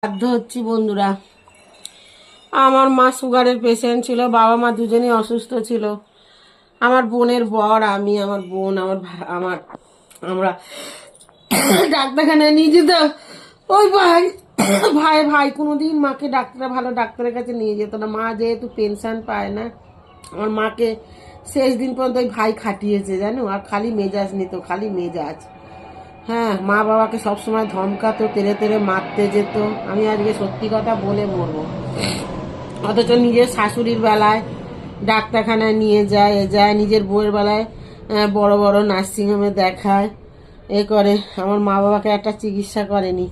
বাধ্য হচ্ছি বন্ধুরা। আমার মা সুগারের পেশেন্ট ছিল, বাবা মা দুজনেই অসুস্থ ছিল। আমার বোনের বর, আমি, আমার বোন, আমার আমরা ডাক্তারখানায় নিয়ে যেতাম। ওই ভাই ভাই ভাই কোনোদিন মাকে ভালো ডাক্তারের কাছে নিয়ে যেত না। মা যেহেতু পেনশন পায় না, আমার মাকে শেষ দিন পর্যন্ত ওই ভাই খাটিয়েছে জানো। আর খালি মেজাজ নিত, খালি মেজাজ। হ্যাঁ, মা বাবাকে সবসময় ধমকাতো, তেড়ে তেড়ে মারতে যেত। আমি আজকে সত্যি কথা বলে মরবো। অথচ নিজের শাশুড়ির বেলায় ডাক্তারখানায় নিয়ে যায়, নিজের বউয়ের বেলায় বড় বড় নার্সিংহোমে দেখায়, এ করে। আমার মা বাবাকে একটা চিকিৎসা করেনি,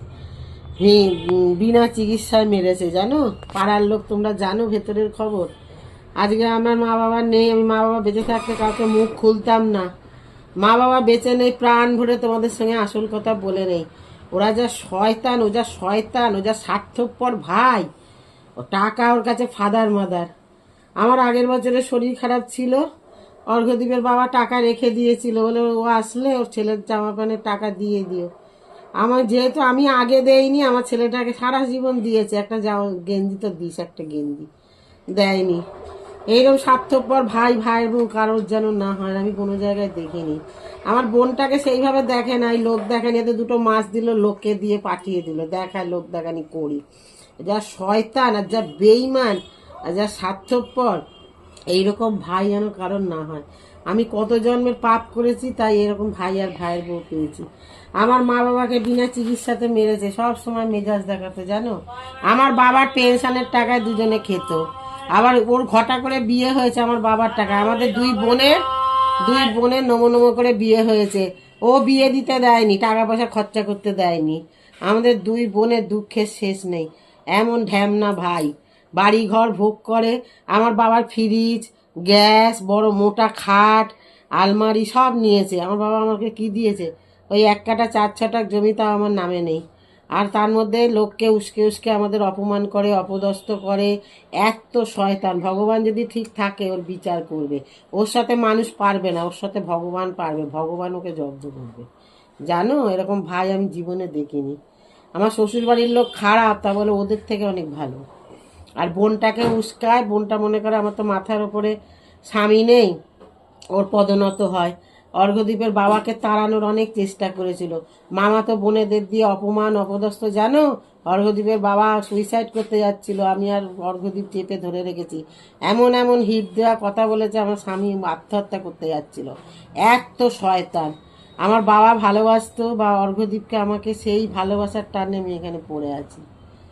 বিনা চিকিৎসায় মেরেছে জানো। পাড়ার লোক, তোমরা জানো ভেতরের খবর। আজকে আমার মা বাবা নেই, আমি মা বাবা বেঁচে থাকতে কাউকে মুখ খুলতাম না। মা বাবা বেঁচে নেই, প্রাণ ভরে তোমাদের সঙ্গে আসল কথা বলে নেই। ওরা যা শয়তান, ও যা স্বার্থপর ভাই। ও টাকা ওর কাছে ফাদার মাদার। আমার আগের বছরে শরীর খারাপ ছিল, অর্ঘ্যদ্বীপের বাবা টাকা রেখে দিয়েছিল, বলে ও আসলে ওর ছেলের জামা প্যান্টের টাকা দিয়ে দিও। আমার যেহেতু আমি আগে দেইনি, আমার ছেলেটাকে সারা জীবন দিয়েছে। একটা গেঞ্জি তো দিস, একটা গেঞ্জি দেয়নি। এইরকম স্বার্থপর ভাই ভাইয়ের বউ কারোর যেন না হয়, আমি কোনো জায়গায় দেখিনি। আমার বোনটাকে সেইভাবে দেখে নাই, লোক দেখানি। এতে দুটো মাছ দিল, লোককে দিয়ে পাঠিয়ে দিল, দেখায় লোক দেখানি করি। যা শয়তান আর যা বেইমান আর যা স্বার্থপর, এইরকম ভাই যেন কারণ না হয়। আমি কত জন্মের পাপ করেছি, তাই এরকম ভাই আর ভাইয়ের বউ পেয়েছি। আমার মা বাবাকে বিনা চিকিৎসাতে মেরেছে, সব সময় মেজাজ দেখাতে জানো। আমার বাবার পেনশনের টাকায় দুজনে খেত। আবার ওর ঘটা করে বিয়ে হয়েছে আমার বাবার টাকায়। আমাদের দুই বোনের নমো নমো করে বিয়ে হয়েছে। ও বিয়ে দিতে দেয়নি, টাকা পয়সা খরচা করতে দেয়নি। আমাদের দুই বোনের দুঃখের শেষ নেই। এমন ঢ্যামনা ভাই, বাড়ি ঘর ভোগ করে। আমার বাবার ফ্রিজ, গ্যাস, বড় মোটা খাট, আলমারি সব নিয়েছে। আমার বাবা আমাকে কি দিয়েছে? ওই 1 কাঠা 4 ছটাক জমি, তাও আমার নামে নেই। আর তার মধ্যে লোককে উস্কে উস্কে আমাদের অপমান করে, অপদস্থ করে। এত শয়তান। ভগবান যদি ঠিক থাকে, ওর বিচার করবে। ওর সাথে মানুষ পারবে না, ওর সাথে ভগবান পারবে। ভগবান ওকে জব্দ করবে জানো। এরকম ভাই আমি জীবনে দেখিনি। আমার শ্বশুর বাড়ির লোক খারাপ, তা বলে ওদের থেকে অনেক ভালো। আর বোনটাকে উস্কায়। বোনটা মনে করে আমার তো মাথার ওপরে স্বামী নেই, ওর পদোন্নত হয়। অর্ঘ্যদ্বীপের বাবাকে তাড়ানোর অনেক চেষ্টা করেছিল। মামা তো বোনেদের দিয়ে অপমান অপদস্থ জানো। অর্ঘ্যদ্বীপের বাবা সুইসাইড করতে যাচ্ছিল, আমি আর অর্ঘ্যদ্বীপ চেপে ধরে রেখেছি। এমন এমন হিট দেওয়া কথা বলেছে, আমার স্বামী আত্মহত্যা করতে যাচ্ছিল। এত শয়তান। আমার বাবা ভালোবাসতো, বা অর্ঘ্যদ্বীপকে, আমাকে সেই ভালোবাসার টানে আমি এখানে পড়ে আছি।